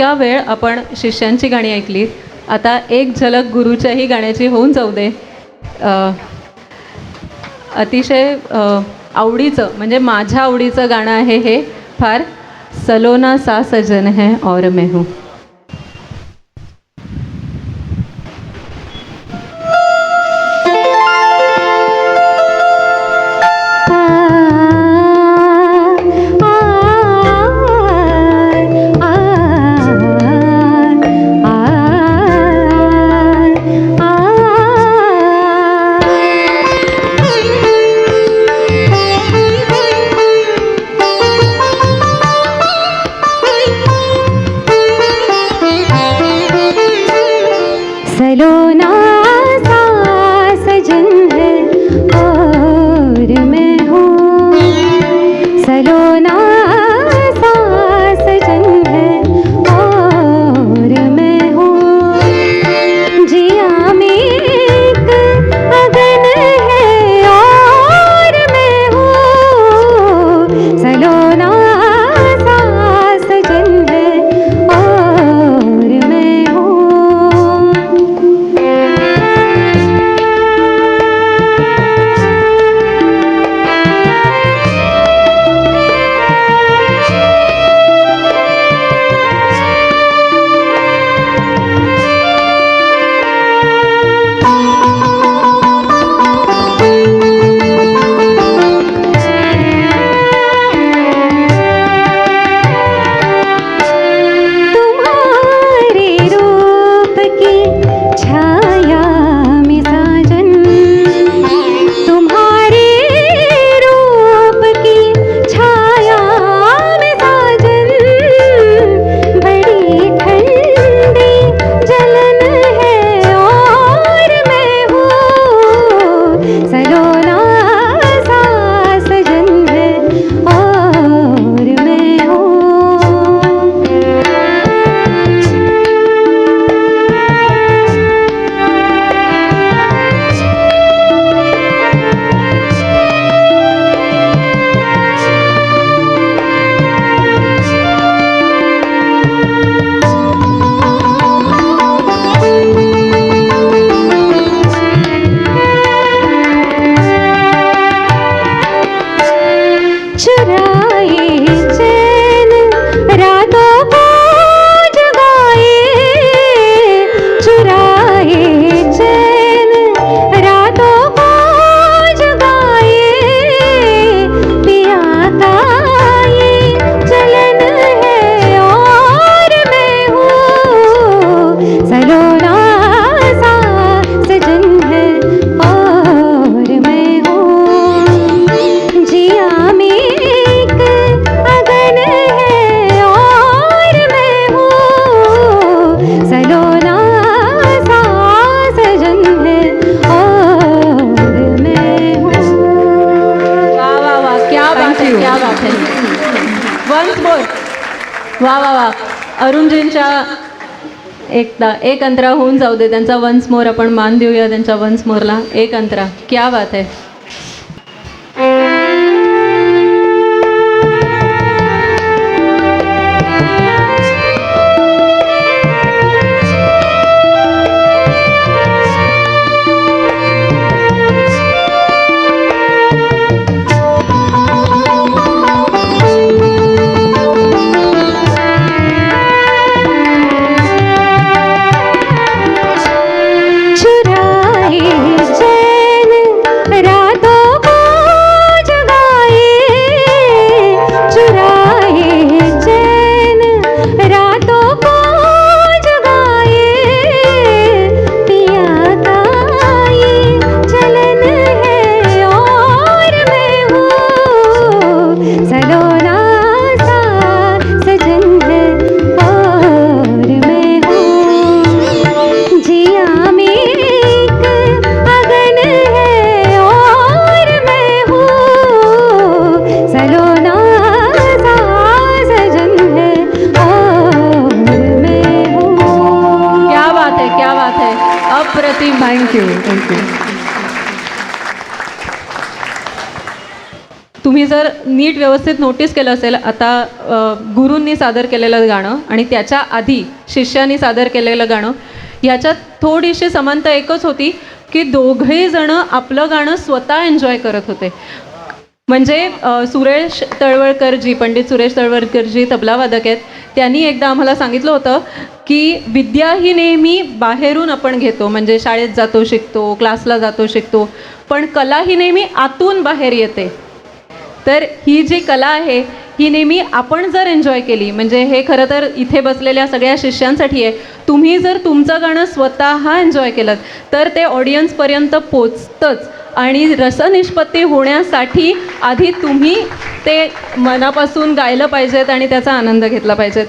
इतक्या वेळ आपण शिष्यांची गाणी ऐकली, आता एक झलक गुरुच्याही गाण्याची होऊन जाऊ दे. अतिशय आवडीचं म्हणजे माझ्या आवडीचं गाणं आहे हे फार. सलोना सा सजन है और मैं हूँ. सलोना सा सजन है और मैं हूँ. सलोना सा सजन है और मैं हूँ. जिया में एक अगन है और मैं हूँ. सलोना सा सजन है और मैं हूँ. Once more. वा वा वा. अरुणजींच्या एक अंतरा होऊन जाऊ दे. त्यांचा वन्स मोर आपण मान देऊया त्यांच्या वन्स मोरला. एक अंतरा. क्या बात है. थँक्यू. तुम्ही जर नीट व्यवस्थित नोटीस केलं असेल, आता गुरूंनी सादर केलेलं गाणं आणि त्याच्या आधी शिष्यानी सादर केलेलं गाणं, याच्यात थोडीशी समानता एकच होती की दोघंही जणं आपलं गाणं स्वतः एन्जॉय करत होते. म्हणजे सुरेश तळवळकरजी, पंडित सुरेश तळवळकरजी तबलावादक आहेत, त्यांनी एकदा आम्हाला सांगितलं होतं की विद्या ही नेहमी बाहेरून आपण घेतो, म्हणजे शाळेत जातो शिकतो, क्लासला जातो शिकतो, पण कला ही नेहमी आतून बाहेर येते. तर ही जी कला आहे ही नेहमी आपण जर एन्जॉय केली, म्हणजे हे खरं तर इथे बसलेल्या सगळ्या शिष्यांसाठी आहे, तुम्ही जर तुमचं गाणं स्वतः एन्जॉय केलं तर ते ऑडियन्सपर्यंत पोचतंच. आणि रसनिष्पत्ती होण्यासाठी आधी तुम्ही ते मनापासून गायलं पाहिजेत आणि त्याचा आनंद घेतला पाहिजेत.